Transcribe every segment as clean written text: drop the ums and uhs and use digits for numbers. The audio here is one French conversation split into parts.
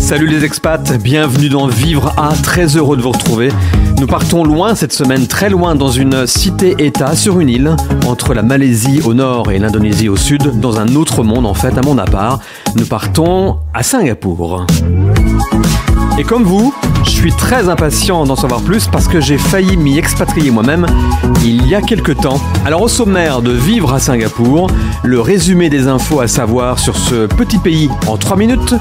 Salut les expats, bienvenue dans Vivre A, très heureux de vous retrouver. Nous partons loin cette semaine, très loin, dans une cité-état sur une île, entre la Malaisie au nord et l'Indonésie au sud, dans un autre monde en fait, un monde à part. Nous partons à Singapour. Et comme vous, je suis très impatient d'en savoir plus parce que j'ai failli m'y expatrier moi-même il y a quelques temps. Alors au sommaire de Vivre à Singapour, le résumé des infos à savoir sur ce petit pays en 3 minutes.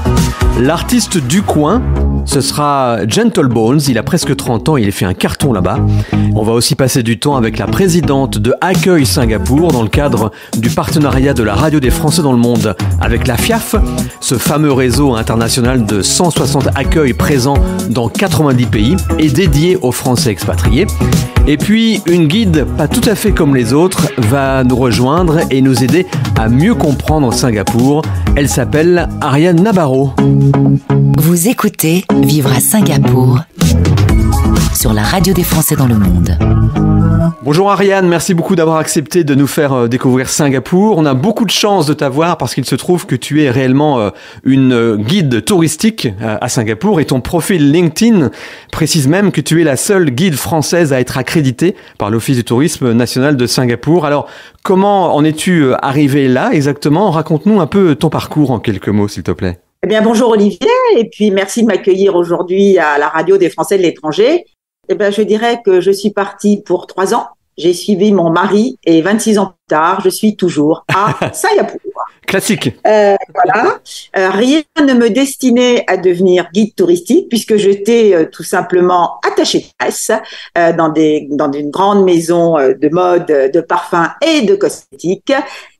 L'artiste du coin, ce sera Gentle Bones, il a presque 30 ans, il a fait un carton là-bas. On va aussi passer du temps avec la présidente de Accueil Singapour dans le cadre du partenariat de la radio des Français dans le monde avec la FIAF, ce fameux réseau international de 160 accueils présents dans 90 pays et dédié aux Français expatriés. Et puis, une guide pas tout à fait comme les autres va nous rejoindre et nous aider à mieux comprendre Singapour. Elle s'appelle Ariane Nabarro. Vous écoutez Vivre à Singapour sur la radio des Français dans le monde. Bonjour Ariane, merci beaucoup d'avoir accepté de nous faire découvrir Singapour. On a beaucoup de chance de t'avoir parce qu'il se trouve que tu es réellement une guide touristique à Singapour et ton profil LinkedIn précise même que tu es la seule guide française à être accréditée par l'Office du tourisme national de Singapour. Alors, comment en es-tu arrivé là exactement ? Raconte-nous un peu ton parcours en quelques mots, s'il te plaît. Eh bien, bonjour Olivier, et puis merci de m'accueillir aujourd'hui à la radio des Français de l'étranger. Eh bien, je dirais que je suis partie pour 3 ans. J'ai suivi mon mari et 26 ans plus tard, je suis toujours à Singapour. Classique. Voilà. Rien ne me destinait à devenir guide touristique puisque j'étais tout simplement attachée de presse dans une grande maison de mode, de parfums et de cosmétiques.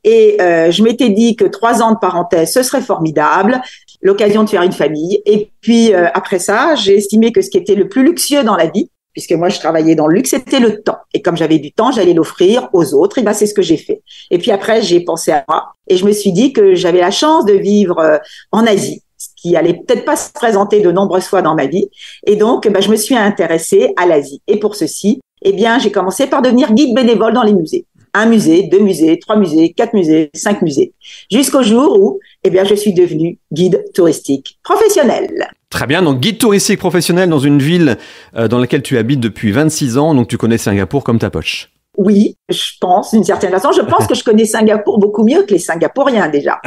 Et je m'étais dit que 3 ans de parenthèse, ce serait formidable, l'occasion de faire une famille. Et puis après ça, j'ai estimé que ce qui était le plus luxueux dans la vie, puisque moi, je travaillais dans le luxe, c'était le temps. Et comme j'avais du temps, j'allais l'offrir aux autres. Et ben, c'est ce que j'ai fait. Et puis après, j'ai pensé à moi. Et je me suis dit que j'avais la chance de vivre en Asie, ce qui allait peut-être pas se présenter de nombreuses fois dans ma vie. Et donc, je me suis intéressée à l'Asie. Et pour ceci, eh bien, j'ai commencé par devenir guide bénévole dans les musées. 1 musée, 2 musées, 3 musées, 4 musées, 5 musées. Jusqu'au jour où, eh bien, je suis devenue guide touristique professionnel. Très bien, donc guide touristique professionnel dans une ville dans laquelle tu habites depuis 26 ans, donc tu connais Singapour comme ta poche. Oui, je pense, d'une certaine façon. Je pense que je connais Singapour beaucoup mieux que les Singapouriens déjà.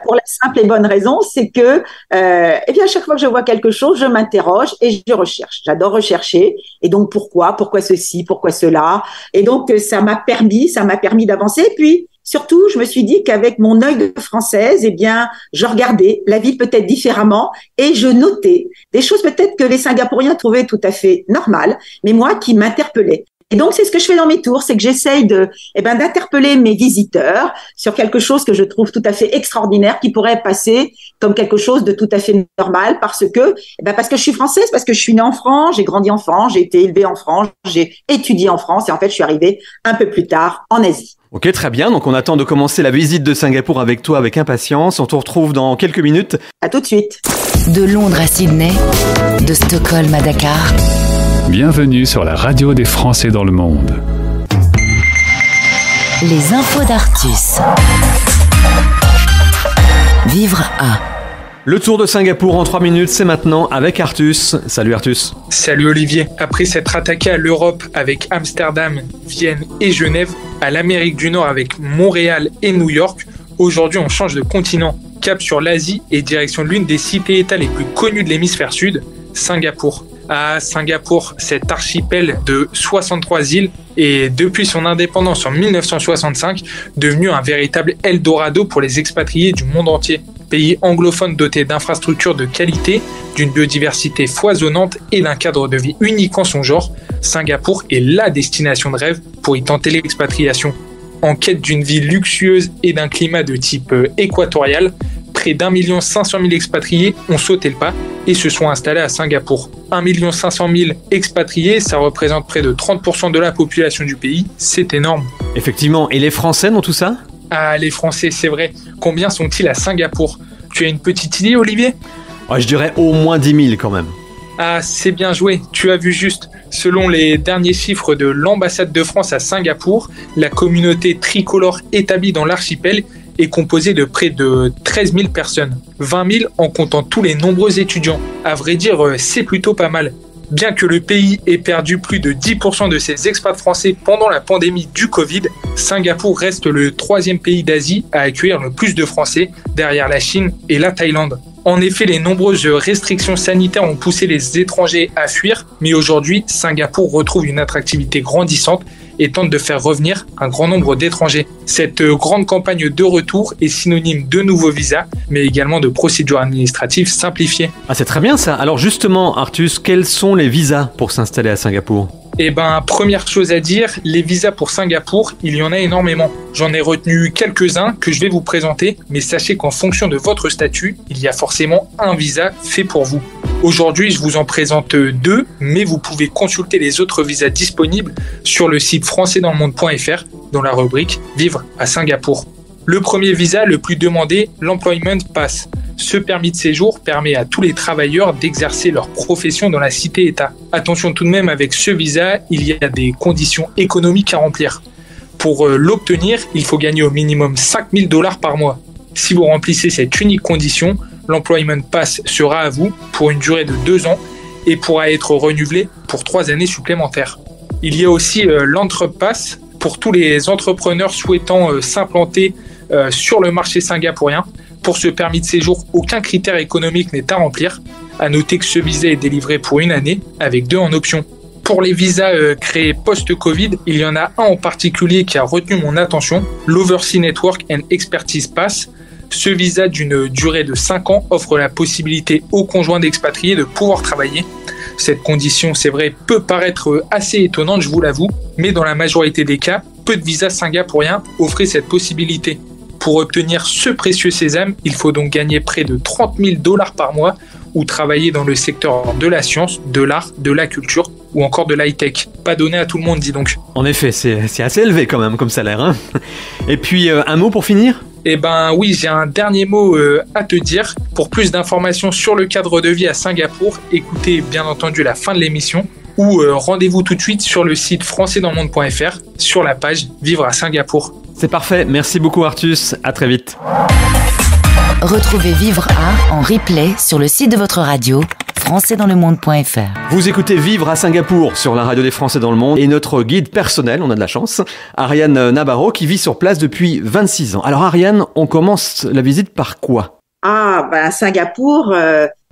Pour la simple et bonne raison, c'est que, eh bien, à chaque fois que je vois quelque chose, je m'interroge et je recherche. J'adore rechercher. Et donc, pourquoi ceci, pourquoi cela? Et donc, ça m'a permis d'avancer. Et puis, surtout, je me suis dit qu'avec mon œil de française, eh bien, je regardais la ville peut-être différemment et je notais des choses peut-être que les Singapouriens trouvaient tout à fait normales, mais moi qui m'interpellaient. Et donc, c'est ce que je fais dans mes tours, c'est que j'essaye d'interpeller mes visiteurs sur quelque chose que je trouve tout à fait extraordinaire, qui pourrait passer comme quelque chose de tout à fait normal parce que je suis française, parce que je suis née en France, j'ai grandi en France, j'ai été élevée en France, j'ai étudié en France et en fait, je suis arrivée un peu plus tard en Asie. Ok, très bien. Donc, on attend de commencer la visite de Singapour avec toi avec impatience. On te retrouve dans quelques minutes. À tout de suite. De Londres à Sydney, de Stockholm à Dakar. Bienvenue sur la radio des Français dans le monde. Les infos d'Artus. Vivre à. Le tour de Singapour en 3 minutes, c'est maintenant avec Artus. Salut Artus. Salut Olivier. Après s'être attaqué à l'Europe avec Amsterdam, Vienne et Genève, à l'Amérique du Nord avec Montréal et New York, aujourd'hui on change de continent. Cap sur l'Asie et direction l'une des cités-états les plus connues de l'hémisphère sud, Singapour. À Singapour, cet archipel de 63 îles est depuis son indépendance en 1965 devenu un véritable Eldorado pour les expatriés du monde entier. Pays anglophone doté d'infrastructures de qualité, d'une biodiversité foisonnante et d'un cadre de vie unique en son genre, Singapour est la destination de rêve pour y tenter l'expatriation. En quête d'une vie luxueuse et d'un climat de type équatorial, près d'1 500 000 expatriés ont sauté le pas et se sont installés à Singapour. 1 500 000 expatriés, ça représente près de 30% de la population du pays, c'est énorme. Effectivement, et les Français dans tout ça ? Ah, les Français, c'est vrai. Combien sont-ils à Singapour ? Tu as une petite idée, Olivier ? Je dirais au moins 10 000 quand même. Ah, c'est bien joué, tu as vu juste. Selon les derniers chiffres de l'ambassade de France à Singapour, la communauté tricolore établie dans l'archipel est composé de près de 13 000 personnes, 20 000 en comptant tous les nombreux étudiants. À vrai dire, c'est plutôt pas mal. Bien que le pays ait perdu plus de 10% de ses expats français pendant la pandémie du Covid, Singapour reste le 3e pays d'Asie à accueillir le plus de Français, derrière la Chine et la Thaïlande. En effet, les nombreuses restrictions sanitaires ont poussé les étrangers à fuir, mais aujourd'hui, Singapour retrouve une attractivité grandissante et tente de faire revenir un grand nombre d'étrangers. Cette grande campagne de retour est synonyme de nouveaux visas, mais également de procédures administratives simplifiées. Ah, c'est très bien ça. Alors justement, Artus, quels sont les visas pour s'installer à Singapour ? Première chose à dire, les visas pour Singapour, il y en a énormément. J'en ai retenu quelques-uns que je vais vous présenter, mais sachez qu'en fonction de votre statut, il y a forcément un visa fait pour vous. Aujourd'hui, je vous en présente 2, mais vous pouvez consulter les autres visas disponibles sur le site françaisdanslemonde.fr dans la rubrique « Vivre à Singapour ». Le premier visa le plus demandé, l'Employment Pass. Ce permis de séjour permet à tous les travailleurs d'exercer leur profession dans la cité-État. Attention tout de même, avec ce visa, il y a des conditions économiques à remplir. Pour l'obtenir, il faut gagner au minimum $5 000 par mois. Si vous remplissez cette unique condition, l'Employment Pass sera à vous pour une durée de 2 ans et pourra être renouvelé pour 3 années supplémentaires. Il y a aussi l'Entrepass pour tous les entrepreneurs souhaitant s'implanter sur le marché singapourien. Pour ce permis de séjour, aucun critère économique n'est à remplir. À noter que ce visa est délivré pour 1 année, avec 2 en option. Pour les visas créés post-Covid, il y en a un en particulier qui a retenu mon attention, l'Overseas Network and Expertise Pass. Ce visa d'une durée de 5 ans offre la possibilité aux conjoints d'expatriés de pouvoir travailler. Cette condition, c'est vrai, peut paraître assez étonnante, je vous l'avoue, mais dans la majorité des cas, peu de visas singapouriens offraient cette possibilité. Pour obtenir ce précieux sésame, il faut donc gagner près de $30 000 par mois ou travailler dans le secteur de la science, de l'art, de la culture ou encore de l'high-tech. Pas donné à tout le monde, dis donc. En effet, c'est assez élevé quand même comme salaire, hein. Et puis, un mot pour finir ? Oui, j'ai un dernier mot à te dire. Pour plus d'informations sur le cadre de vie à Singapour, écoutez bien entendu la fin de l'émission ou rendez-vous tout de suite sur le site françaisdanslemonde.fr sur la page Vivre à Singapour. C'est parfait, merci beaucoup Artus, à très vite. Retrouvez Vivre à en replay sur le site de votre radio, françaisdanslemonde.fr. Vous écoutez Vivre à Singapour sur la radio des Français dans le monde et notre guide personnel, on a de la chance, Ariane Nabarro qui vit sur place depuis 26 ans. Alors Ariane, on commence la visite par quoi ? Singapour,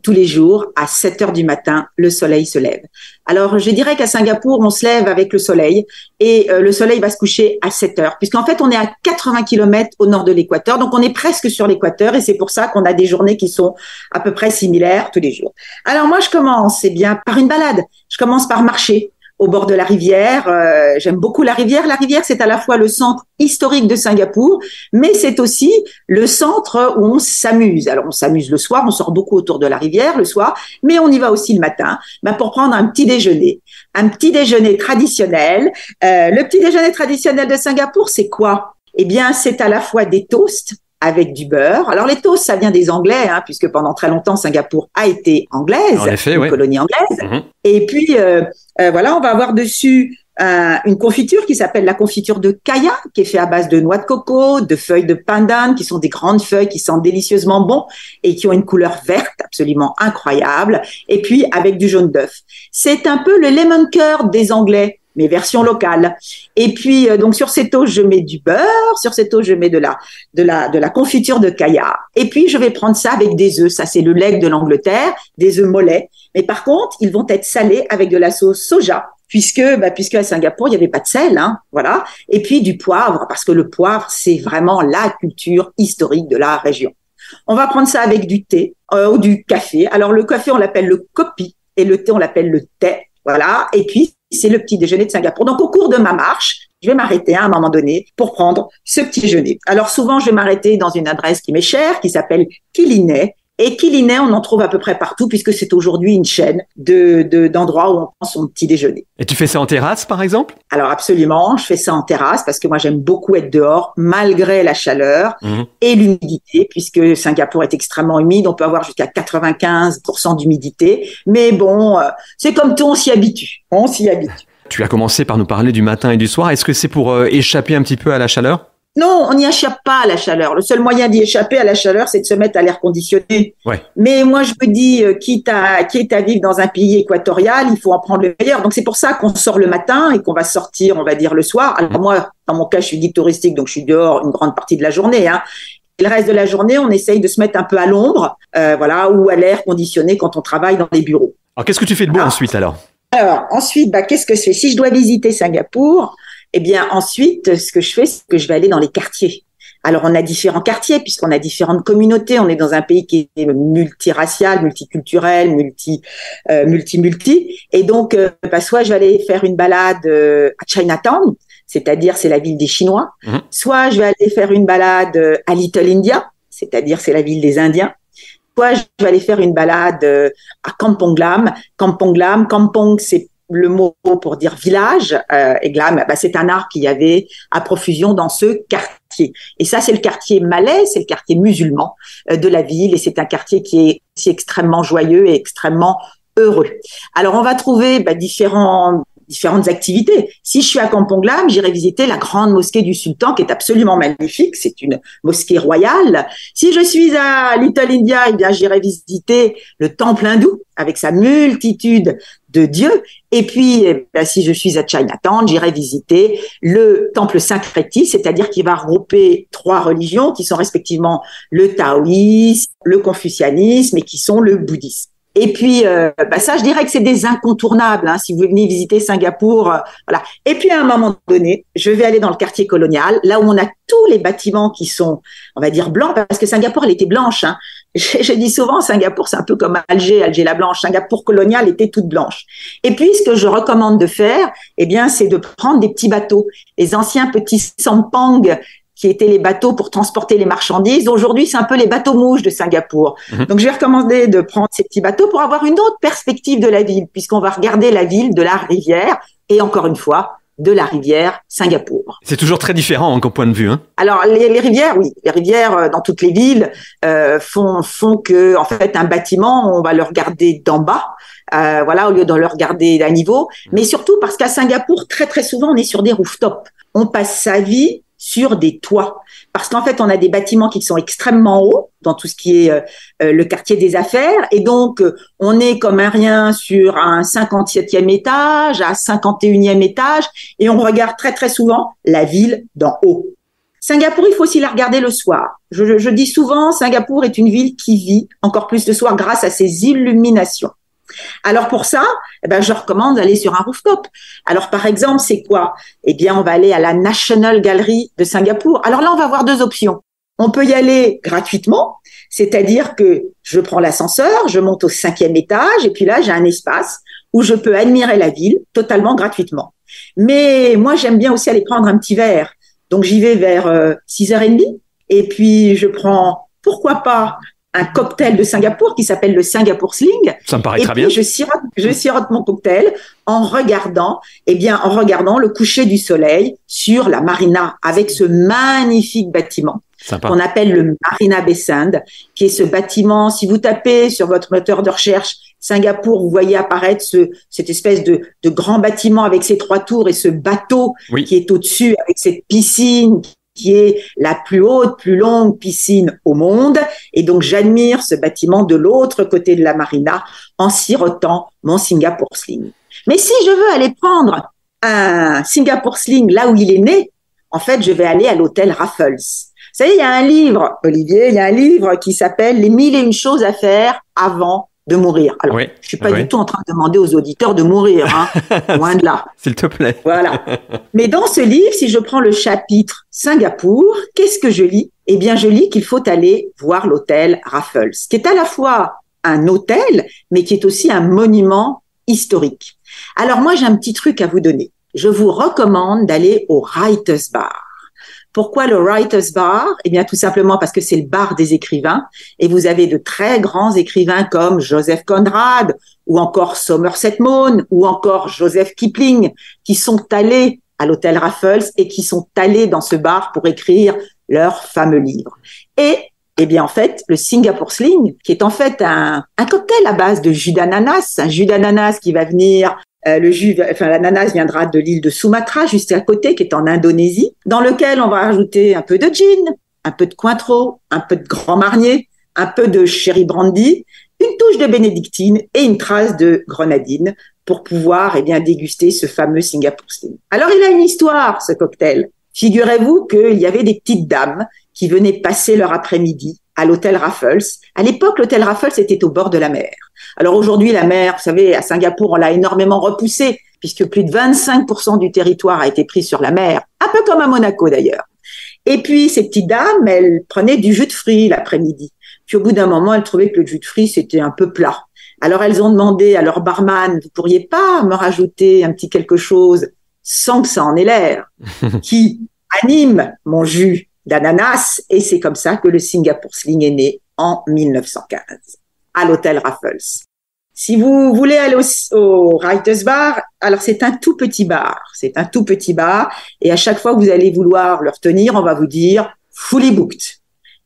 tous les jours, à 7h du matin, le soleil se lève. Alors, je dirais qu'à Singapour, on se lève avec le soleil et le soleil va se coucher à 7h, puisqu'en fait, on est à 80 km au nord de l'équateur, donc on est presque sur l'équateur et c'est pour ça qu'on a des journées qui sont à peu près similaires tous les jours. Alors moi, je commence par une balade. Je commence par marcher au bord de la rivière. J'aime beaucoup la rivière. La rivière, c'est à la fois le centre historique de Singapour, mais c'est aussi le centre où on s'amuse. Alors, on s'amuse le soir, on sort beaucoup autour de la rivière le soir, mais on y va aussi le matin pour prendre un petit déjeuner. Un petit déjeuner traditionnel. Le petit déjeuner traditionnel de Singapour, c'est quoi ? C'est à la fois des toasts avec du beurre. Alors, les toasts, ça vient des Anglais, puisque pendant très longtemps, Singapour a été anglaise, colonie anglaise. Mmh. Et puis, on va avoir dessus une confiture qui s'appelle la confiture de kaya, qui est faite à base de noix de coco, de feuilles de pandan, qui sont des grandes feuilles qui sentent délicieusement bon et qui ont une couleur verte absolument incroyable. Et puis, avec du jaune d'œuf. C'est un peu le lemon curd des Anglais, mais version locale. Et puis, donc, sur ces toasts, je mets du beurre. Sur ces toasts, je mets de la confiture de kaya. Et puis, je vais prendre ça avec des œufs. Ça, c'est le lait de l'Angleterre, des œufs mollets. Mais par contre, ils vont être salés avec de la sauce soja, puisque à Singapour, il n'y avait pas de sel, voilà. Et puis, du poivre, parce que le poivre, c'est vraiment la culture historique de la région. On va prendre ça avec du thé ou du café. Alors, le café, on l'appelle le kopi et le thé, on l'appelle le thé. Voilà. Et puis, c'est le petit déjeuner de Singapour. Donc, au cours de ma marche, je vais m'arrêter à un moment donné pour prendre ce petit déjeuner. Alors, souvent, je vais m'arrêter dans une adresse qui m'est chère, qui s'appelle Kilinay. Et Kilinay, on en trouve à peu près partout, puisque c'est aujourd'hui une chaîne d'endroits où on prend son petit déjeuner. Et tu fais ça en terrasse, par exemple ? Alors, absolument. Je fais ça en terrasse parce que moi, j'aime beaucoup être dehors, malgré la chaleur et l'humidité, puisque Singapour est extrêmement humide. On peut avoir jusqu'à 95% d'humidité. Mais bon, c'est comme tout, on s'y habitue. On s'y habitue. Tu as commencé par nous parler du matin et du soir. Est-ce que c'est pour échapper un petit peu à la chaleur ? Non, on n'y échappe pas à la chaleur. Le seul moyen d'y échapper à la chaleur, c'est de se mettre à l'air conditionné. Ouais. Mais moi, je me dis, quitte à vivre dans un pays équatorial, il faut en prendre le meilleur. Donc, c'est pour ça qu'on sort le matin et qu'on va sortir, on va dire, le soir. Alors moi, dans mon cas, je suis guide touristique, donc je suis dehors une grande partie de la journée. Et le reste de la journée, on essaye de se mettre un peu à l'ombre, ou à l'air conditionné quand on travaille dans les bureaux. Alors, qu'est-ce que tu fais de beau ensuite alors? Alors, ensuite, qu'est-ce que je fais? Si je dois visiter Singapour, eh bien, ensuite, ce que je fais, c'est que je vais aller dans les quartiers. Alors, on a différents quartiers puisqu'on a différentes communautés. On est dans un pays qui est multiracial, multiculturel, multi. Et donc, soit je vais aller faire une balade à Chinatown, c'est-à-dire c'est la ville des Chinois. Soit je vais aller faire une balade à Little India, c'est-à-dire c'est la ville des Indiens. Soit je vais aller faire une balade à Kampong Glam. Kampong, c'est le mot pour dire village, et Glam, c'est un art qu'il y avait à profusion dans ce quartier. Et ça, c'est le quartier malais, c'est le quartier musulman de la ville, et c'est un quartier qui est aussi extrêmement joyeux et extrêmement heureux. Alors, on va trouver différentes activités. Si je suis à Kampong Glam, j'irai visiter la grande mosquée du Sultan, qui est absolument magnifique. C'est une mosquée royale. Si je suis à Little India, eh bien, j'irai visiter le temple hindou avec sa multitude de dieux. Et puis, si je suis à Chinatown, j'irai visiter le temple Saint-Créti, c'est-à-dire qu'il va regrouper 3 religions qui sont respectivement le taoïsme, le confucianisme et qui sont le bouddhisme. Et puis, ça, je dirais que c'est des incontournables, si vous venez visiter Singapour, voilà. Et puis, à un moment donné, je vais aller dans le quartier colonial, là où on a tous les bâtiments qui sont, on va dire, blancs, parce que Singapour, elle était blanche. Je dis souvent, Singapour, c'est un peu comme Alger la blanche. Singapour colonial était toute blanche. Et puis, ce que je recommande de faire, eh bien, c'est de prendre des petits bateaux, les anciens petits sampang, qui étaient les bateaux pour transporter les marchandises. Aujourd'hui, c'est un peu les bateaux-mouches de Singapour. Donc, je vais recommander de prendre ces petits bateaux pour avoir une autre perspective de la ville, puisqu'on va regarder la ville de la rivière, et encore une fois, de la rivière Singapour. C'est toujours très différent comme point de vue. Alors, les rivières, oui. Les rivières dans toutes les villes font que, en fait, un bâtiment, on va le regarder d'en bas, au lieu de le regarder à niveau. Mais surtout parce qu'à Singapour, très, très souvent, on est sur des rooftops. On passe sa vie sur des toits. Parce qu'en fait, on a des bâtiments qui sont extrêmement hauts dans tout ce qui est le quartier des affaires. Et donc, on est comme un rien sur un 57e étage, à 51e étage, et on regarde très, très souvent la ville d'en haut. Singapour, il faut aussi la regarder le soir. Je dis souvent, Singapour est une ville qui vit encore plus le soir grâce à ses illuminations. Alors pour ça, je recommande d'aller sur un rooftop. Alors par exemple, c'est quoi? Eh bien, on va aller à la National Gallery de Singapour. Alors là, on va avoir 2 options. On peut y aller gratuitement, c'est-à-dire que je prends l'ascenseur, je monte au 5e étage et puis là, j'ai un espace où je peux admirer la ville totalement gratuitement. Mais moi, j'aime bien aussi aller prendre un petit verre. Donc j'y vais vers 6h30 et puis je prends, pourquoi pas, un cocktail de Singapour qui s'appelle le Singapore Sling. Ça me paraît et très puis bien. Je sirote mon cocktail en regardant le coucher du soleil sur la marina avec ce magnifique bâtiment qu'on appelle le Marina Bay Sands, qui est ce bâtiment. Si vous tapez sur votre moteur de recherche Singapour, vous voyez apparaître cette espèce de grand bâtiment avec ses 3 tours et ce bateau qui est au-dessus avec cette piscine qui est la plus haute, plus longue piscine au monde. Et donc, j'admire ce bâtiment de l'autre côté de la marina en sirotant mon Singapore Sling. Mais si je veux aller prendre un Singapore Sling là où il est né, en fait, je vais aller à l'hôtel Raffles. Vous savez, il y a un livre, Olivier, qui s'appelle « Les 1001 choses à faire avant de mourir ». Alors, je suis pas du tout en train de demander aux auditeurs de mourir, loin de là. S'il te plaît. Voilà. Mais dans ce livre, si je prends le chapitre Singapour, qu'est-ce que je lis? Eh bien, je lis qu'il faut aller voir l'hôtel Raffles, qui est à la fois un hôtel, mais qui est aussi un monument historique. Alors moi, j'ai un petit truc à vous donner. Je vous recommande d'aller au Writers Bar. Pourquoi le Writers Bar? Eh bien, tout simplement parce que c'est le bar des écrivains et vous avez de très grands écrivains comme Joseph Conrad ou encore Somerset Maugham ou encore Joseph Kipling qui sont allés à l'hôtel Raffles et qui sont allés dans ce bar pour écrire leurs fameux livres. Et eh bien, en fait, le Singapore Sling, qui est en fait un cocktail à base de jus d'ananas, un jus d'ananas qui va venir L'ananas viendra de l'île de Sumatra, juste à côté, qui est en Indonésie, dans lequel on va rajouter un peu de gin, un peu de Cointreau, un peu de Grand Marnier, un peu de Sherry Brandy, une touche de bénédictine et une trace de grenadine pour pouvoir déguster ce fameux Singapore Sling. Alors, il a une histoire, ce cocktail. Figurez-vous qu'il y avait des petites dames qui venaient passer leur après-midi à l'hôtel Raffles. À l'époque, l'hôtel Raffles était au bord de la mer. Alors aujourd'hui, la mer, vous savez, à Singapour, on l'a énormément repoussée, puisque plus de 25% du territoire a été pris sur la mer, un peu comme à Monaco d'ailleurs. Et puis, ces petites dames, elles prenaient du jus de fruits l'après-midi. Puis au bout d'un moment, elles trouvaient que le jus de fruits, c'était un peu plat. Alors, elles ont demandé à leur barman, vous pourriez pas me rajouter un petit quelque chose sans que ça en ait l'air, qui anime mon jus d'ananas, et c'est comme ça que le Singapore Sling est né en 1915, à l'hôtel Raffles. Si vous voulez aller au Writers Bar, alors c'est un tout petit bar, et à chaque fois que vous allez vouloir le retenir, on va vous dire fully booked.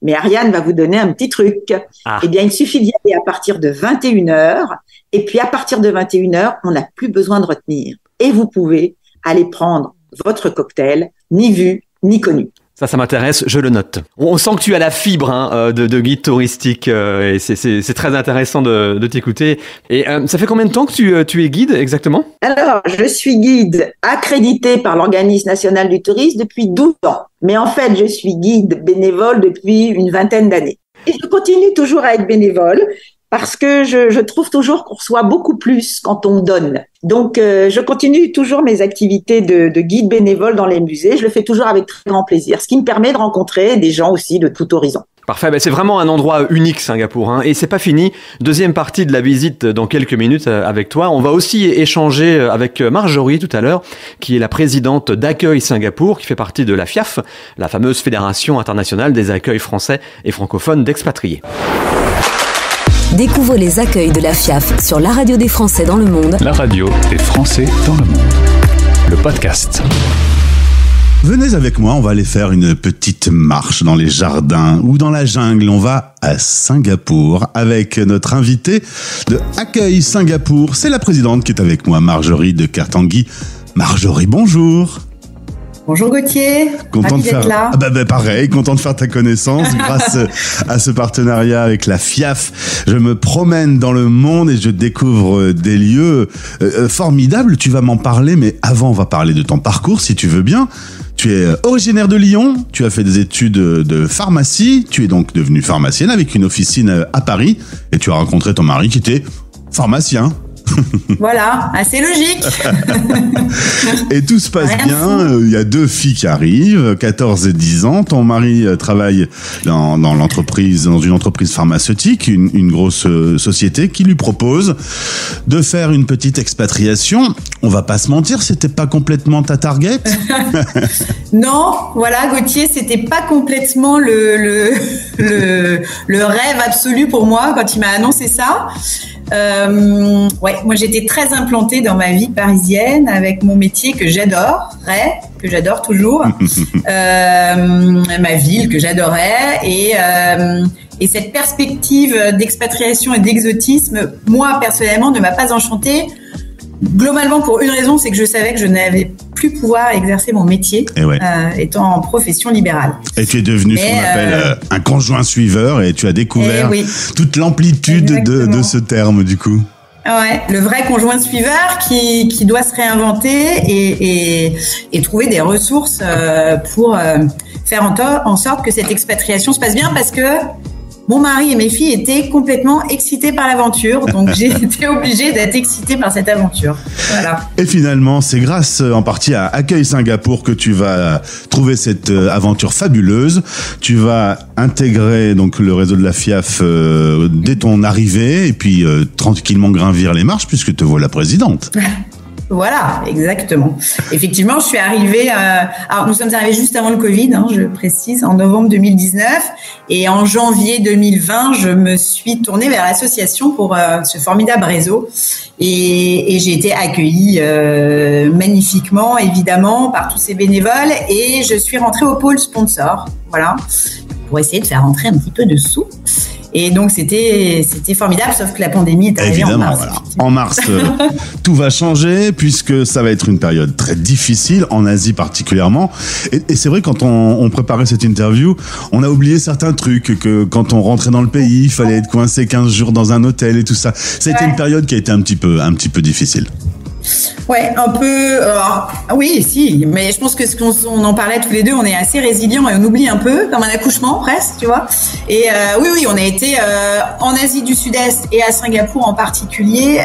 Mais Ariane va vous donner un petit truc. Eh bien, il suffit d'y aller à partir de 21h, et puis à partir de 21h, on n'a plus besoin de retenir. Et vous pouvez aller prendre votre cocktail, ni vu, ni connu. Ça m'intéresse, je le note. On sent que tu as la fibre de guide touristique et c'est très intéressant de t'écouter. Et ça fait combien de temps que tu es guide exactement? Alors, je suis guide accrédité par l'Organisme national du tourisme depuis 12 ans. Mais en fait, je suis guide bénévole depuis une vingtaine d'années. Et je continue toujours à être bénévole parce que je trouve toujours qu'on reçoit beaucoup plus quand on donne. Donc, je continue toujours mes activités de guide bénévole dans les musées. Je le fais toujours avec très grand plaisir, ce qui me permet de rencontrer des gens aussi de tout horizon. Parfait, c'est vraiment un endroit unique, Singapour, et c'est pas fini. Deuxième partie de la visite dans quelques minutes avec toi. On va aussi échanger avec Marjorie tout à l'heure, qui est la présidente d'Accueil Singapour, qui fait partie de la FIAF, la fameuse Fédération internationale des accueils français et francophones d'expatriés. Découvrez les accueils de la FIAF sur la radio des Français dans le monde. La radio des Français dans le monde. Le podcast. Venez avec moi, on va aller faire une petite marche dans les jardins ou dans la jungle. On va à Singapour avec notre invitée de Accueil Singapour. C'est la présidente qui est avec moi, Marjorie de Kertanguy. Marjorie, bonjour. Bonjour Gauthier, content ravi d'être là. Pareil, content de faire ta connaissance grâce à ce partenariat avec la FIAF. Je me promène dans le monde et je découvre des lieux formidables. Tu vas m'en parler, mais avant on va parler de ton parcours si tu veux bien. Tu es originaire de Lyon, tu as fait des études de pharmacie, tu es donc devenue pharmacienne avec une officine à Paris et tu as rencontré ton mari qui était pharmacien. Voilà, assez logique. Et tout se passe bien. Il y a 2 filles qui arrivent, 14 et 10 ans. Ton mari travaille dans une entreprise pharmaceutique, une grosse société qui lui propose de faire une petite expatriation. On va pas se mentir, c'était pas complètement ta target. Non, voilà, Gauthier, c'était pas complètement le rêve absolu pour moi quand il m'a annoncé ça. Moi j'étais très implantée dans ma vie parisienne avec mon métier que j'adorais, que j'adore toujours, ma ville que j'adorais et cette perspective d'expatriation et d'exotisme, moi personnellement, ne m'a pas enchantée. Globalement pour une raison, c'est que je savais que je n'avais plus pouvoir exercer mon métier étant en profession libérale. Et tu es devenu ce qu'on appelle un conjoint suiveur et tu as découvert toute l'amplitude de ce terme du coup. Ouais, le vrai conjoint suiveur qui doit se réinventer et trouver des ressources pour faire en sorte que cette expatriation se passe bien parce que mon mari et mes filles étaient complètement excités par l'aventure, donc j'ai été obligée d'être excitée par cette aventure. Voilà. Et finalement, c'est grâce en partie à Accueil Singapour que tu vas trouver cette aventure fabuleuse. Tu vas intégrer donc le réseau de la FIAF dès ton arrivée et puis tranquillement gravir les marches puisque te voilà présidente. Voilà, exactement. Effectivement, je suis arrivée. Alors, nous sommes arrivés juste avant le Covid, je précise, en novembre 2019, et en janvier 2020, je me suis tournée vers l'association pour ce formidable réseau, et j'ai été accueillie magnifiquement, évidemment, par tous ces bénévoles, et je suis rentrée au pôle sponsor, voilà, pour essayer de faire rentrer un petit peu de sous. Et donc c'était formidable, sauf que la pandémie est arrivée en mars. Voilà. En mars, tout va changer puisque ça va être une période très difficile, en Asie particulièrement. Et c'est vrai, quand on préparait cette interview, on a oublié certains trucs, que quand on rentrait dans le pays, il fallait être coincé 15 jours dans un hôtel et tout ça. Ça a été une période qui a été un petit peu difficile. Ouais, un peu. Oui, si, mais je pense que on en parlait tous les deux, on est assez résilients et on oublie un peu, comme un accouchement presque, tu vois. Et oui, on a été en Asie du Sud-Est et à Singapour en particulier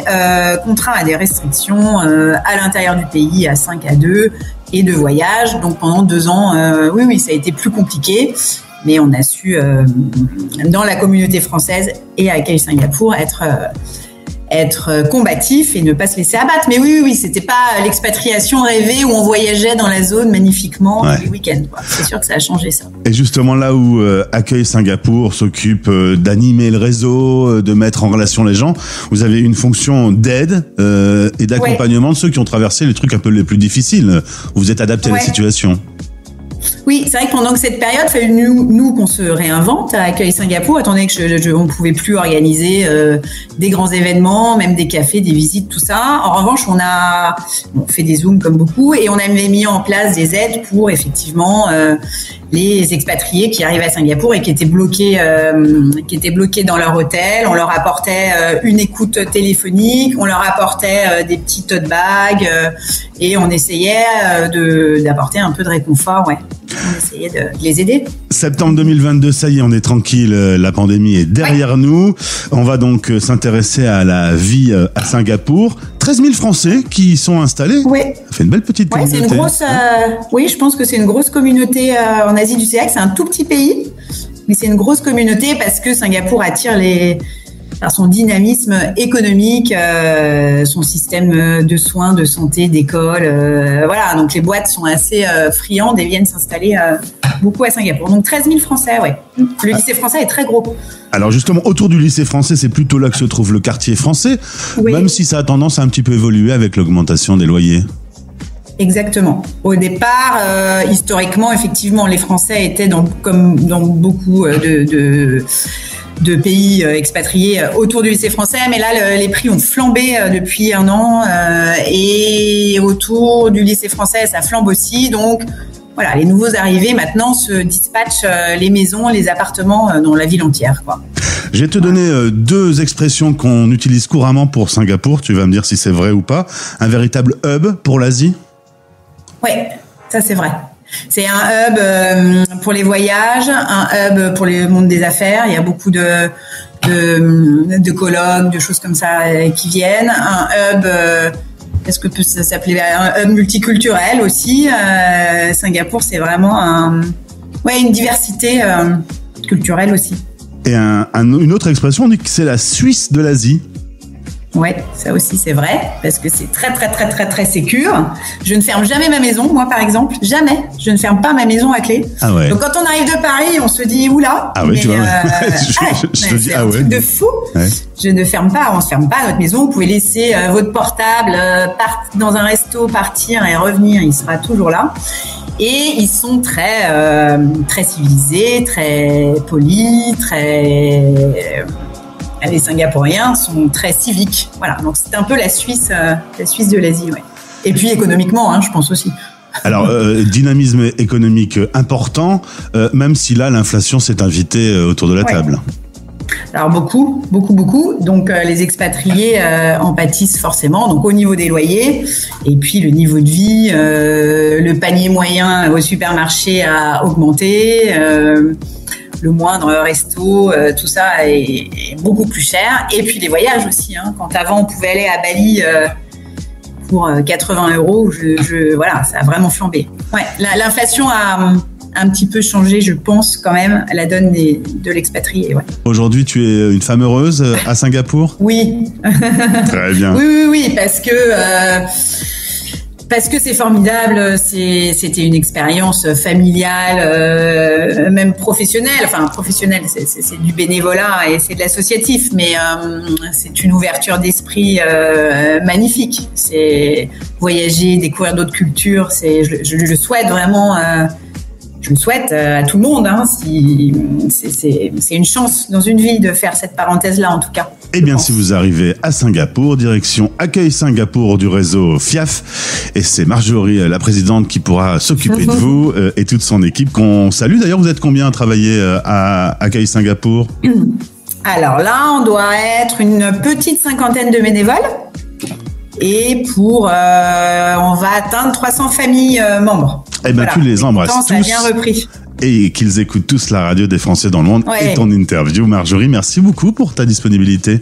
contraints à des restrictions à l'intérieur du pays, à 5 à 2 et de voyage. Donc pendant 2 ans, oui, ça a été plus compliqué. Mais on a su, dans la communauté française et à Accueil Singapour, être combatif et ne pas se laisser abattre. Mais oui, c'était pas l'expatriation rêvée où on voyageait dans la zone magnifiquement tous les week-ends, quoi. C'est sûr que ça a changé, ça. Et justement, là où Accueil Singapour s'occupe d'animer le réseau, de mettre en relation les gens, vous avez une fonction d'aide et d'accompagnement de ceux qui ont traversé les trucs un peu les plus difficiles. Vous êtes adapté à la situation. Oui, c'est vrai que pendant cette période, il fallait nous qu'on se réinvente à Accueil Singapour, étant donné que on ne pouvait plus organiser des grands événements, même des cafés, des visites, tout ça. En revanche, on fait des Zooms comme beaucoup et on avait mis en place des aides pour effectivement les expatriés qui arrivaient à Singapour et qui étaient bloqués dans leur hôtel. On leur apportait une écoute téléphonique, on leur apportait des petits tote bags et on essayait d'apporter un peu de réconfort, ouais. On essayait de les aider. Septembre 2022, ça y est, on est tranquille, la pandémie est derrière nous. On va donc s'intéresser à la vie à Singapour. 13 000 Français qui y sont installés. Oui. Ça fait une belle petite communauté. C'est une grosse, oui, je pense que c'est une grosse communauté en Asie du Sud-Est. C'est un tout petit pays, mais c'est une grosse communauté parce que Singapour attire par son dynamisme économique, son système de soins, de santé, d'école, voilà. Donc les boîtes sont assez friandes et viennent s'installer beaucoup à Singapour. Donc 13 000 Français, ouais. Le lycée français est très gros. Alors justement, autour du lycée français, c'est plutôt là que se trouve le quartier français, même si ça a tendance à un petit peu évoluer avec l'augmentation des loyers. Exactement. Au départ, historiquement, effectivement, les Français étaient comme dans beaucoup de pays expatriés autour du lycée français, mais là les prix ont flambé depuis 1 an et autour du lycée français ça flambe aussi, donc voilà, les nouveaux arrivés maintenant se dispatchent les maisons, les appartements dans la ville entière, quoi. Je vais te donner 2 expressions qu'on utilise couramment pour Singapour, tu vas me dire si c'est vrai ou pas. Un véritable hub pour l'Asie ? Oui, ça c'est vrai. C'est un hub pour les voyages, un hub pour le monde des affaires. Il y a beaucoup de colloques, de choses comme ça qui viennent. Un hub, est-ce que ça s'appelait un hub multiculturel aussi. Singapour, c'est vraiment une diversité culturelle aussi. Et une autre expression, on dit que c'est la Suisse de l'Asie. Ouais, ça aussi c'est vrai, parce que c'est très très très très très sécure. Je ne ferme jamais ma maison, moi par exemple, jamais. Je ne ferme pas ma maison à clé. Ah ouais. Donc quand on arrive de Paris, on se dit oula. Ah oui, tu vois. Je c'est un truc de fou. Ouais. On ne ferme pas notre maison. Vous pouvez laisser votre portable dans un resto, partir et revenir, il sera toujours là. Et ils sont très très civilisés, très polis, les Singapouriens sont très civiques. Voilà, donc c'est un peu la Suisse de l'Asie, ouais. Et puis économiquement, je pense aussi. Alors, dynamisme économique important, même si là, l'inflation s'est invitée autour de la table. Alors beaucoup. Donc les expatriés en pâtissent forcément. Donc au niveau des loyers, et puis le niveau de vie, le panier moyen au supermarché a augmenté. Le moindre resto, tout ça est beaucoup plus cher. Et puis les voyages aussi. Quand avant on pouvait aller à Bali pour 80 €, voilà, ça a vraiment flambé. Ouais, l'inflation a un petit peu changé, je pense quand même, à la donne de l'expatrié. Ouais. Aujourd'hui, tu es une femme heureuse à Singapour ? Oui. Très bien. Oui, parce que c'est formidable, c'était une expérience familiale, même professionnelle. Enfin, professionnelle, c'est du bénévolat et c'est de l'associatif, mais c'est une ouverture d'esprit magnifique. C'est voyager, découvrir d'autres cultures. Je souhaite vraiment je le souhaite à tout le monde. Hein, si c'est une chance dans une vie de faire cette parenthèse-là, en tout cas. Eh bien, si vous arrivez à Singapour, direction Accueil Singapour du réseau FIAF, et c'est Marjorie, la présidente, qui pourra s'occuper de vous et toute son équipe qu'on salue. D'ailleurs, vous êtes combien à travailler à Accueil Singapour ? Alors là, on doit être une petite 50aine de bénévoles. Et on va atteindre 300 familles membres. Eh bien, tu les embrasses tous. Ça a bien repris. Et qu'ils écoutent tous la radio des Français dans le monde et ton interview. Marjorie, merci beaucoup pour ta disponibilité.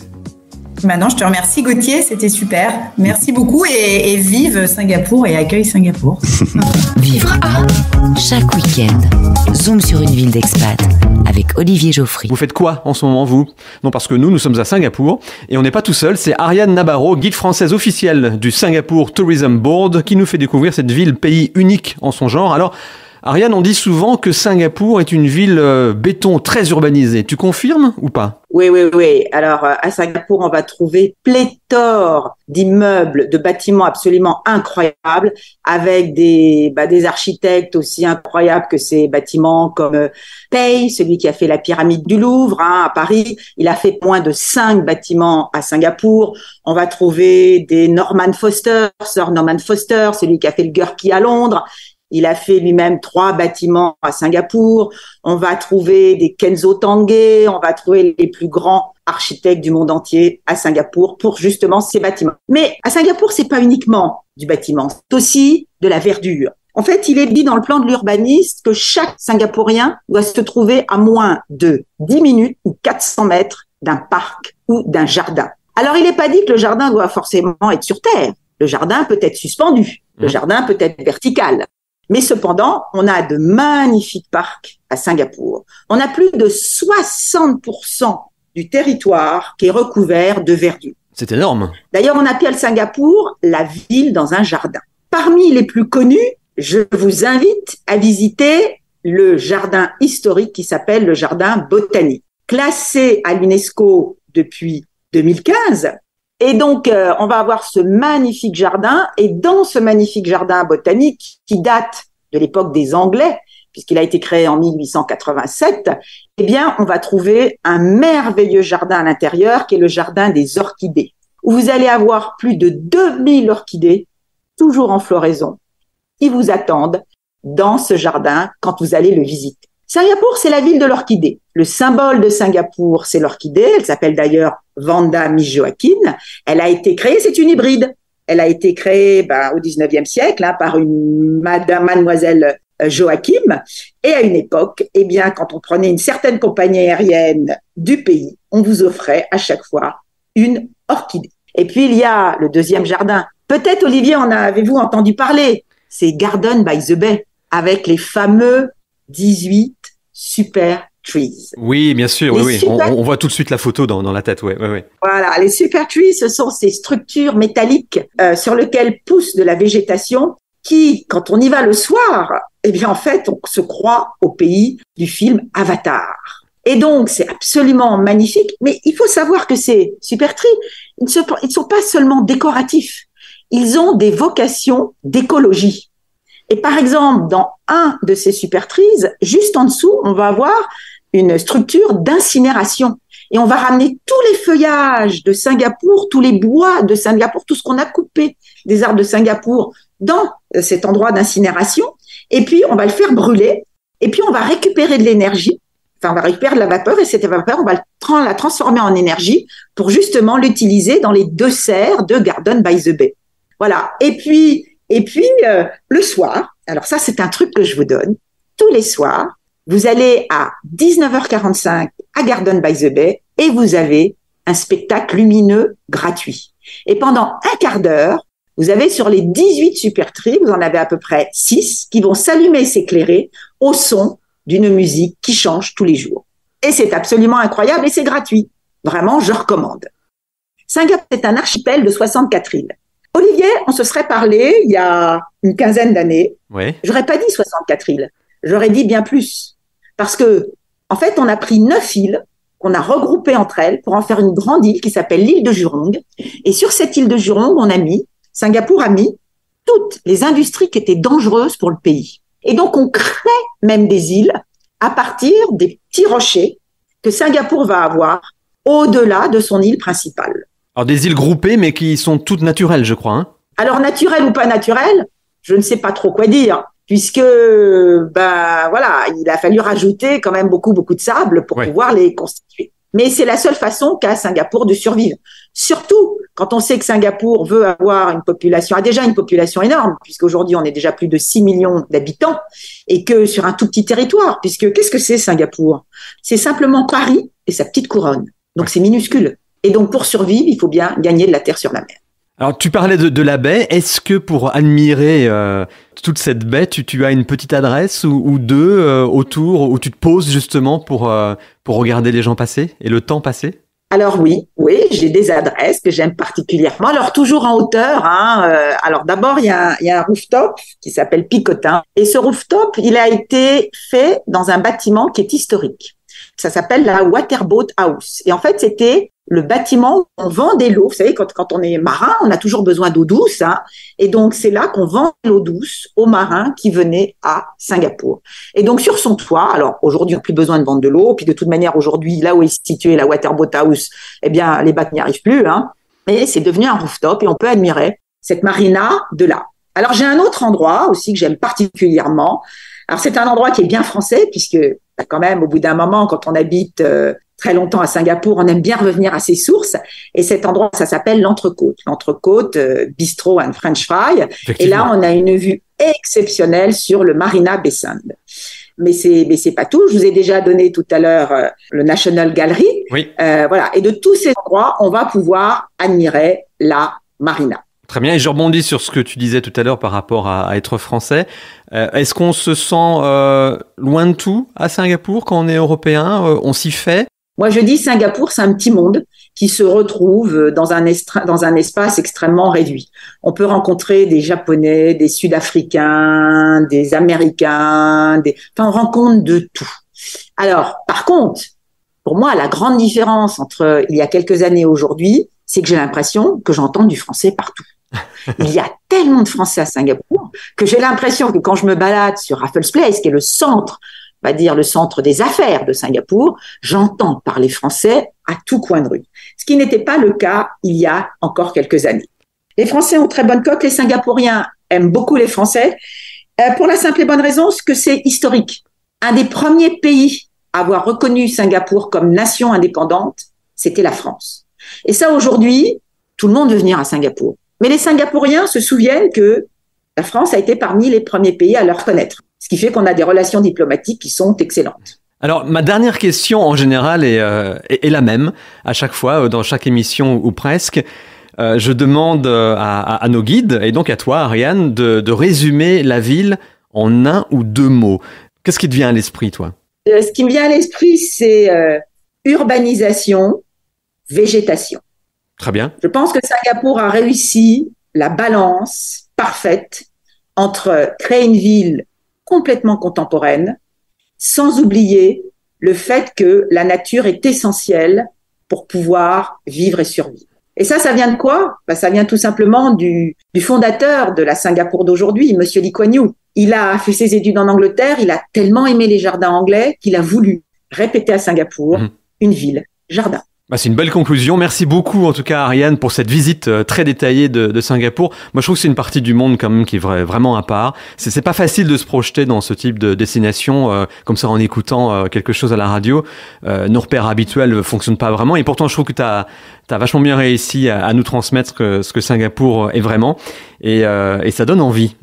Maintenant, je te remercie Gauthier, c'était super. Merci beaucoup et vive Singapour et accueille Singapour. Vivre à chaque week-end. Zoom sur une ville d'expat avec Olivier Geoffry. Vous faites quoi en ce moment, vous ? Non, parce que nous sommes à Singapour et on n'est pas tout seul. C'est Ariane Nabarro, guide française officielle du Singapore Tourism Board, qui nous fait découvrir cette ville, pays unique en son genre. Alors, Ariane, on dit souvent que Singapour est une ville béton très urbanisée. Tu confirmes ou pas ? Oui. Alors, à Singapour, on va trouver pléthore d'immeubles, de bâtiments absolument incroyables, avec des architectes aussi incroyables que ces bâtiments, comme Pei, celui qui a fait la pyramide du Louvre, à Paris. Il a fait moins de 5 bâtiments à Singapour. On va trouver des Norman Foster, Sir Norman Foster, celui qui a fait le Gurkey à Londres. Il a fait lui-même 3 bâtiments à Singapour. On va trouver des Kenzo Tange, on va trouver les plus grands architectes du monde entier à Singapour pour justement ces bâtiments. Mais à Singapour, c'est pas uniquement du bâtiment, c'est aussi de la verdure. En fait, il est dit dans le plan de l'urbaniste que chaque Singapourien doit se trouver à moins de 10 minutes ou 400 mètres d'un parc ou d'un jardin. Alors, il n'est pas dit que le jardin doit forcément être sur terre. Le jardin peut être suspendu. Le jardin peut être vertical. Mais cependant, on a de magnifiques parcs à Singapour. On a plus de 60% du territoire qui est recouvert de verdure. C'est énorme. D'ailleurs, on appelle Singapour la ville dans un jardin. Parmi les plus connus, je vous invite à visiter le jardin historique qui s'appelle le jardin botanique, classé à l'UNESCO depuis 2015. Et donc, on va avoir ce magnifique jardin. Et dans ce magnifique jardin botanique, qui date de l'époque des Anglais, puisqu'il a été créé en 1887, eh bien, on va trouver un merveilleux jardin à l'intérieur, qui est le jardin des orchidées, où vous allez avoir plus de 2000 orchidées, toujours en floraison, qui vous attendent dans ce jardin quand vous allez le visiter. Singapour, c'est la ville de l'orchidée. Le symbole de Singapour, c'est l'orchidée. Elle s'appelle d'ailleurs Vanda Miss Joaquin. Elle a été créée, c'est une hybride. Elle a été créée au 19e siècle par une mademoiselle Joachim. Et à une époque, eh bien, quand on prenait une certaine compagnie aérienne du pays, on vous offrait à chaque fois une orchidée. Et puis, il y a le deuxième jardin. Peut-être, Olivier, en avez-vous entendu parler ? C'est Garden by the Bay, avec les fameux 18 super trees. Oui, bien sûr, oui. On voit tout de suite la photo dans la tête, oui. Voilà, les super trees, ce sont ces structures métalliques sur lesquelles pousse de la végétation qui, quand on y va le soir, eh bien, en fait, on se croit au pays du film Avatar. Et donc, c'est absolument magnifique, mais il faut savoir que ces super trees, ils ne sont pas seulement décoratifs, ils ont des vocations d'écologie. Et par exemple, dans un de ces super trees, juste en dessous, on va avoir une structure d'incinération. Et on va ramener tous les feuillages de Singapour, tous les bois de Singapour, tout ce qu'on a coupé des arbres de Singapour dans cet endroit d'incinération. Et puis, on va le faire brûler. Et puis, on va récupérer de l'énergie. Enfin, on va récupérer de la vapeur. Et cette vapeur, on va la transformer en énergie pour justement l'utiliser dans les 2 serres de Garden by the Bay. Voilà. Et puis, le soir, alors ça, c'est un truc que je vous donne. Tous les soirs, vous allez à 19h45 à Garden by the Bay et vous avez un spectacle lumineux gratuit. Et pendant un quart d'heure, vous avez sur les 18 super trees, vous en avez à peu près 6 qui vont s'allumer et s'éclairer au son d'une musique qui change tous les jours. Et c'est absolument incroyable et c'est gratuit. Vraiment, je recommande. Singapour est un archipel de 64 îles. Olivier, on se serait parlé il y a une quinzaine d'années. Ouais. J'aurais pas dit 64 îles. J'aurais dit bien plus. Parce que, en fait, on a pris 9 îles qu'on a regroupées entre elles pour en faire une grande île qui s'appelle l'île de Jurong. Et sur cette île de Jurong, Singapour a mis toutes les industries qui étaient dangereuses pour le pays. Et donc, on crée même des îles à partir des petits rochers que Singapour va avoir au-delà de son île principale. Alors des îles groupées, mais qui sont toutes naturelles, je crois. Alors, naturelles ou pas naturelles, je ne sais pas trop quoi dire, puisque, voilà, il a fallu rajouter quand même beaucoup de sable pour pouvoir les constituer. Mais c'est la seule façon qu'a Singapour de survivre. Surtout quand on sait que Singapour veut avoir a déjà une population énorme, puisqu'aujourd'hui on est déjà plus de 6 millions d'habitants, et que sur un tout petit territoire, puisque qu'est-ce que c'est Singapour? C'est simplement Paris et sa petite couronne. Donc c'est minuscule. Et donc pour survivre, il faut bien gagner de la terre sur la mer. Alors tu parlais de la baie, est-ce que pour admirer toute cette baie, tu as une petite adresse ou deux autour où tu te poses justement pour regarder les gens passer et le temps passer? Alors oui, j'ai des adresses que j'aime particulièrement. Alors toujours en hauteur. Alors d'abord il y a un rooftop qui s'appelle Picotin et ce rooftop il a été fait dans un bâtiment qui est historique. Ça s'appelle la Waterboat House et en fait c'était le bâtiment où on vendait l'eau. Vous savez, quand on est marin, on a toujours besoin d'eau douce. Et donc, c'est là qu'on vend l'eau douce aux marins qui venaient à Singapour. Et donc, sur son toit, alors aujourd'hui, on n'a plus besoin de vendre de l'eau. Puis de toute manière, aujourd'hui, là où est située la Waterboat House, eh bien, les bateaux n'y arrivent plus. Mais c'est devenu un rooftop et on peut admirer cette marina de là. Alors, j'ai un autre endroit aussi que j'aime particulièrement. Alors, c'est un endroit qui est bien français puisque quand même, au bout d'un moment, quand on habite très longtemps à Singapour, on aime bien revenir à ses sources. Et cet endroit, ça s'appelle l'Entrecôte. L'Entrecôte, Bistro and French Fry. Et là, on a une vue exceptionnelle sur le Marina Bay Sands. Mais c'est pas tout. Je vous ai déjà donné tout à l'heure le National Gallery. Oui. Voilà. Et de tous ces endroits, on va pouvoir admirer la marina. Très bien, et je rebondis sur ce que tu disais tout à l'heure par rapport à être français. Est-ce qu'on se sent loin de tout à Singapour quand on est européen? On s'y fait? Moi, je dis Singapour, c'est un petit monde qui se retrouve dans un espace extrêmement réduit. On peut rencontrer des Japonais, des Sud-Africains, des Américains, on rencontre de tout. Alors, par contre, pour moi, la grande différence entre il y a quelques années et aujourd'hui, c'est que j'ai l'impression que j'entends du français partout. Il y a tellement de Français à Singapour que j'ai l'impression que quand je me balade sur Raffles Place, qui est le centre, on va dire le centre des affaires de Singapour, j'entends parler français à tout coin de rue. Ce qui n'était pas le cas il y a encore quelques années. Les Français ont très bonne cote, les Singapouriens aiment beaucoup les Français, pour la simple et bonne raison que c'est historique. Un des premiers pays à avoir reconnu Singapour comme nation indépendante, c'était la France. Et ça, aujourd'hui, tout le monde veut venir à Singapour. Mais les Singapouriens se souviennent que la France a été parmi les premiers pays à le reconnaître. Ce qui fait qu'on a des relations diplomatiques qui sont excellentes. Alors, ma dernière question, en général, est la même à chaque fois, dans chaque émission ou presque. Je demande à nos guides, et donc à toi, Ariane, de résumer la ville en un ou deux mots. Qu'est-ce qui te vient à l'esprit, toi? Ce qui me vient à l'esprit, c'est urbanisation, végétation. Très bien. Je pense que Singapour a réussi la balance parfaite entre créer une ville complètement contemporaine, sans oublier le fait que la nature est essentielle pour pouvoir vivre et survivre. Et ça vient de quoi? Ça vient tout simplement du fondateur de la Singapour d'aujourd'hui, Monsieur Lee Kuan Yew. Il a fait ses études en Angleterre, il a tellement aimé les jardins anglais qu'il a voulu répéter à Singapour une ville jardin. C'est une belle conclusion. Merci beaucoup, en tout cas, Ariane, pour cette visite très détaillée de Singapour. Moi, je trouve que c'est une partie du monde quand même qui est vraiment à part. C'est pas facile de se projeter dans ce type de destination comme ça en écoutant quelque chose à la radio. Nos repères habituels fonctionnent pas vraiment. Et pourtant, je trouve que t'as vachement bien réussi à nous transmettre ce que Singapour est vraiment. Et ça donne envie.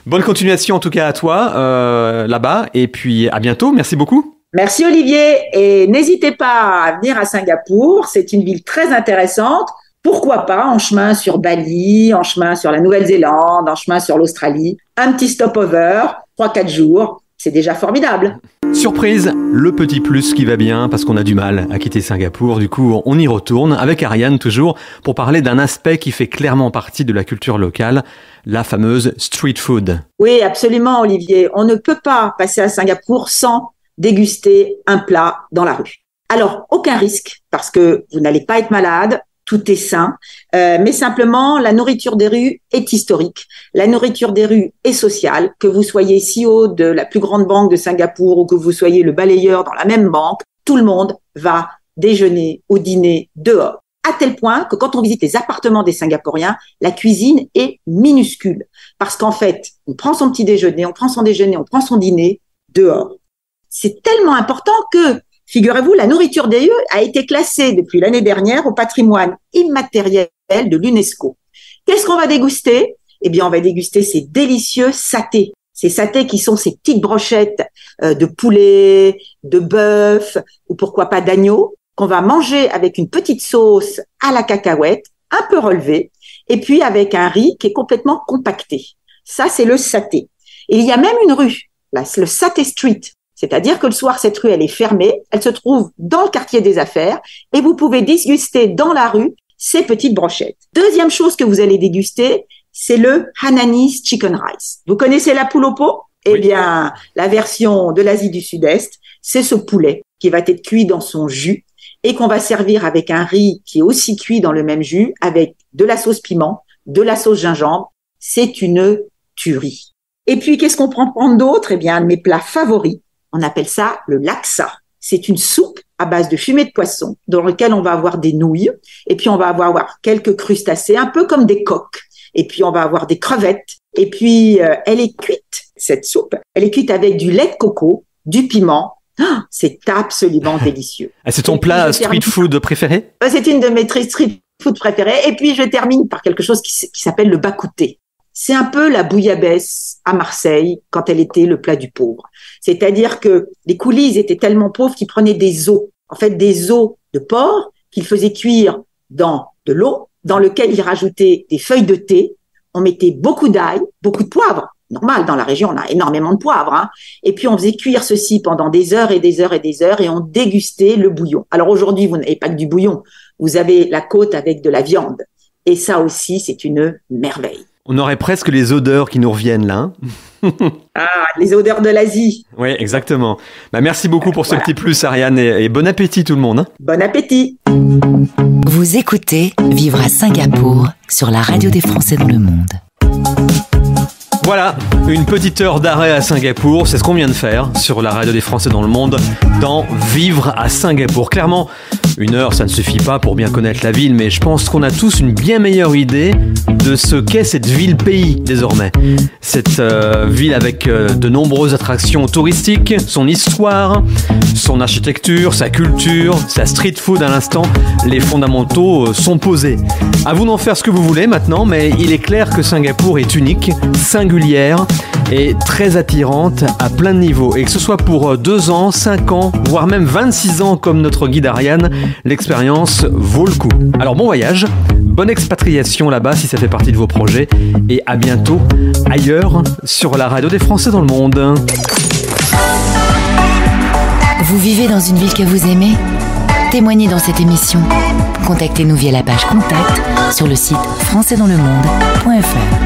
Bonne continuation, en tout cas, à toi là-bas. Et puis, à bientôt. Merci beaucoup. Merci Olivier et n'hésitez pas à venir à Singapour, c'est une ville très intéressante, pourquoi pas en chemin sur Bali, en chemin sur la Nouvelle-Zélande, en chemin sur l'Australie, un petit stopover, 3-4 jours, c'est déjà formidable. Surprise, le petit plus qui va bien parce qu'on a du mal à quitter Singapour, du coup on y retourne avec Ariane toujours pour parler d'un aspect qui fait clairement partie de la culture locale, la fameuse street food. Oui absolument Olivier, on ne peut pas passer à Singapour sans déguster un plat dans la rue. Alors, aucun risque, parce que vous n'allez pas être malade, tout est sain, mais simplement la nourriture des rues est historique. La nourriture des rues est sociale. Que vous soyez CEO de la plus grande banque de Singapour ou que vous soyez le balayeur dans la même banque, tout le monde va déjeuner ou dîner dehors. À tel point que quand on visite les appartements des Singapouriens, la cuisine est minuscule. Parce qu'en fait, on prend son petit déjeuner, on prend son dîner dehors. C'est tellement important que, figurez-vous, la nourriture des rues a été classée depuis l'année dernière au patrimoine immatériel de l'UNESCO. Qu'est-ce qu'on va déguster? Eh bien, on va déguster ces délicieux satés. Ces satés qui sont ces petites brochettes de poulet, de bœuf ou pourquoi pas d'agneau qu'on va manger avec une petite sauce à la cacahuète, un peu relevée, et puis avec un riz qui est complètement compacté. Ça, c'est le saté. Et il y a même une rue, là, le Saté Street. C'est-à-dire que le soir, cette rue, elle est fermée, elle se trouve dans le quartier des affaires et vous pouvez déguster dans la rue ces petites brochettes. Deuxième chose que vous allez déguster, c'est le Hainanese Chicken Rice. Vous connaissez la poule au pot? Eh bien, la version de l'Asie du Sud-Est, c'est ce poulet qui va être cuit dans son jus et qu'on va servir avec un riz qui est aussi cuit dans le même jus avec de la sauce piment, de la sauce gingembre. C'est une tuerie. Et puis, qu'est-ce qu'on prend d'autre? Eh bien, mes plats favoris. On appelle ça le laksa. C'est une soupe à base de fumée de poisson dans lequel on va avoir des nouilles et puis on va avoir quelques crustacés, un peu comme des coques. Et puis on va avoir des crevettes. Et puis elle est cuite, cette soupe. Elle est cuite avec du lait de coco, du piment. Oh, c'est absolument délicieux. C'est ton plat street food préféré? C'est une de mes street food préférées. Et puis je termine par quelque chose qui s'appelle le bakouté. C'est un peu la bouillabaisse à Marseille quand elle était le plat du pauvre. C'est-à-dire que les coulis étaient tellement pauvres qu'ils prenaient des os, en fait des os de porc qu'ils faisaient cuire dans de l'eau, dans lequel ils rajoutaient des feuilles de thé. On mettait beaucoup d'ail, beaucoup de poivre. Normal, dans la région, on a énormément de poivre. Hein. Et puis, on faisait cuire ceci pendant des heures et des heures et des heures et on dégustait le bouillon. Alors aujourd'hui, vous n'avez pas que du bouillon. Vous avez la côte avec de la viande. Et ça aussi, c'est une merveille. On aurait presque les odeurs qui nous reviennent là. Ah, les odeurs de l'Asie. Oui, exactement. Merci beaucoup pour ce petit plus, Ariane, et bon appétit tout le monde. Hein. Bon appétit. Vous écoutez Vivre à Singapour sur la radio des Français dans le monde. Voilà, une petite heure d'arrêt à Singapour, c'est ce qu'on vient de faire sur la radio des Français dans le monde dans Vivre à Singapour. Clairement, une heure, ça ne suffit pas pour bien connaître la ville, mais je pense qu'on a tous une bien meilleure idée de ce qu'est cette ville-pays désormais. Cette ville avec de nombreuses attractions touristiques, son histoire, son architecture, sa culture, sa street food à l'instant, les fondamentaux sont posés. À vous d'en faire ce que vous voulez maintenant, mais il est clair que Singapour est unique, singulière et très attirante à plein de niveaux. Et que ce soit pour 2 ans, 5 ans, voire même 26 ans comme notre guide Ariane, l'expérience vaut le coup. Alors bon voyage, bonne expatriation là-bas si ça fait partie de vos projets et à bientôt ailleurs sur la radio des Français dans le monde. Vous vivez dans une ville que vous aimez? Témoignez dans cette émission. Contactez-nous via la page Contact sur le site françaisdanslemonde.fr.